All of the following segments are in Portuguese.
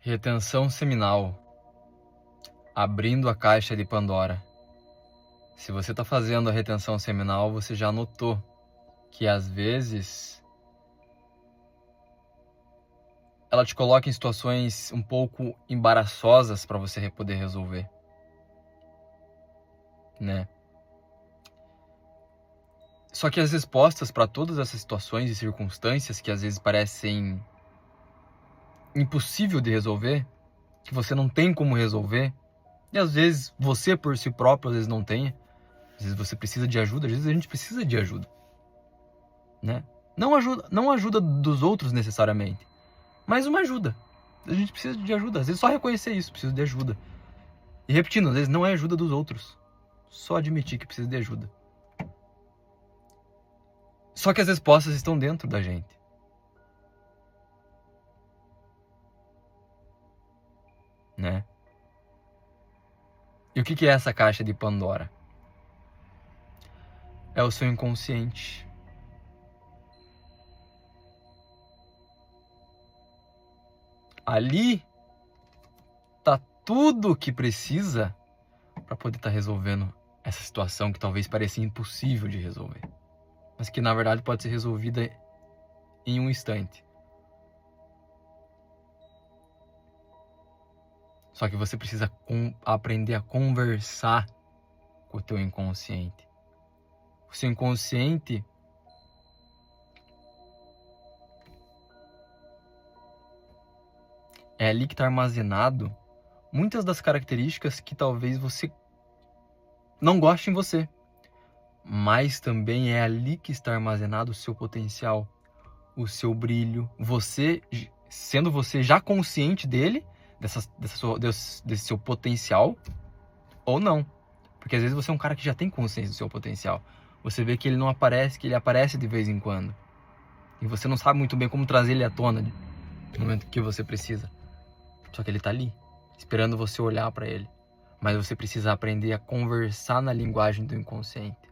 Retenção seminal. Abrindo a caixa de Pandora. Se você está fazendo a retenção seminal, você já notou que às vezes ela te coloca em situações um pouco embaraçosas para você poder resolver, né? Só que as respostas para todas essas situações e circunstâncias que às vezes parecem impossível de resolver, que você não tem como resolver, e às vezes você por si próprio às vezes não tem, às vezes você precisa de ajuda, às vezes a gente precisa de ajuda, né? Não ajuda dos outros necessariamente, mas uma ajuda. A gente precisa de ajuda, às vezes só reconhecer isso, precisa de ajuda. E repetindo, às vezes não é ajuda dos outros, só admitir que precisa de ajuda. Só que as respostas estão dentro da gente. Né? E o que é essa caixa de Pandora? É o seu inconsciente. Ali tá tudo o que precisa para poder estar resolvendo essa situação que talvez parecia impossível de resolver, mas que na verdade pode ser resolvida em um instante. Só que você precisa aprender a conversar com o teu inconsciente. O seu inconsciente é ali que está armazenado muitas das características que talvez você não goste em você. Mas também é ali que está armazenado o seu potencial, o seu brilho. Você, sendo você já consciente dele, desse seu potencial, ou não. Porque às vezes você é um cara que já tem consciência do seu potencial. Você vê que ele não aparece, que ele aparece de vez em quando. E você não sabe muito bem como trazer ele à tona no momento que você precisa. Só que ele está ali, esperando você olhar para ele. Mas você precisa aprender a conversar na linguagem do inconsciente.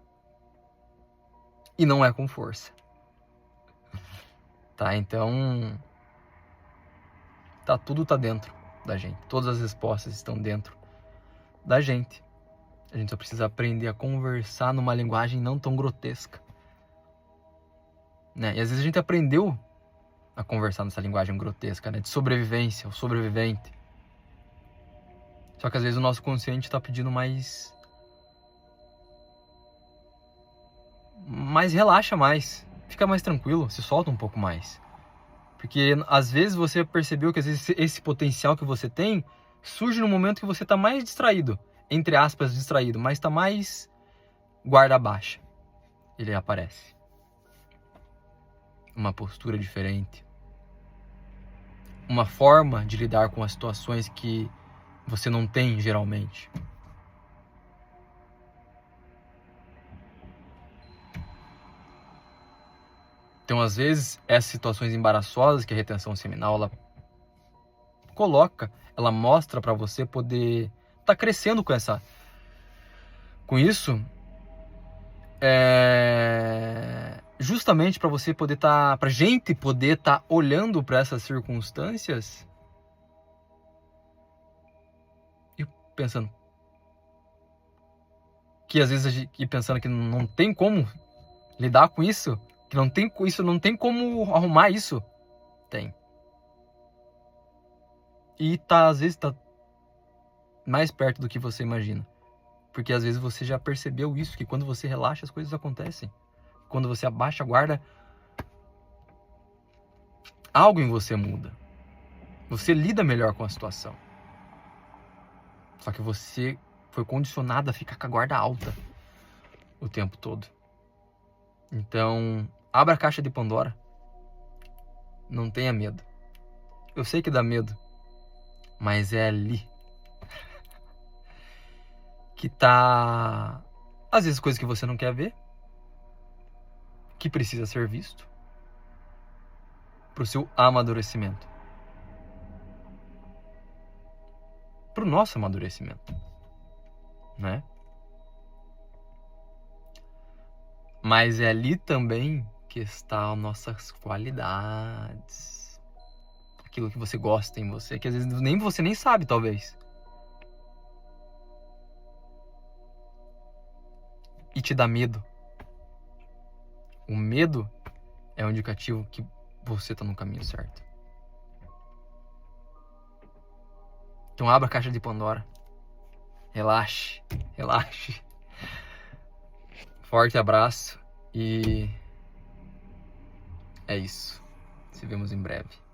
E não é com força. Tá? Então, tudo tá dentro da gente. Todas as respostas estão dentro da gente. A gente só precisa aprender a conversar numa linguagem não tão grotesca. Né? E às vezes a gente aprendeu a conversar nessa linguagem grotesca, né? De sobrevivência, o sobrevivente. Só que às vezes o nosso consciente está pedindo mais relaxa mais, fica mais tranquilo, se solta um pouco mais. Porque às vezes você percebeu que às vezes esse potencial que você tem surge no momento que você está mais distraído, entre aspas distraído, mas está mais guarda baixa. Ele aparece. Uma postura diferente. Uma forma de lidar com as situações que você não tem geralmente. Então, às vezes, essas situações embaraçosas que a retenção seminal ela coloca, ela mostra para você poder estar crescendo com isso, justamente para você poder pra gente poder estar olhando para essas circunstâncias e pensando que às vezes pensando que não tem como lidar com isso, que não tem como arrumar isso. Tem. E às vezes tá mais perto do que você imagina. Porque às vezes você já percebeu isso, que quando você relaxa as coisas acontecem. Quando você abaixa a guarda, algo em você muda. Você lida melhor com a situação. Só que você foi condicionado a ficar com a guarda alta o tempo todo. Então, abra a caixa de Pandora. Não tenha medo. Eu sei que dá medo, mas é ali que tá às vezes coisas que você não quer ver, que precisa ser visto pro seu amadurecimento. Pro nosso amadurecimento, né? Mas é ali também que estão nossas qualidades. aquilo que você gosta em você, que às vezes nem você nem sabe, talvez. E te dá medo. O medo é um indicativo que você tá no caminho certo. Então abra a caixa de Pandora. Relaxe, relaxe. Forte abraço e é isso. Se vemos em breve.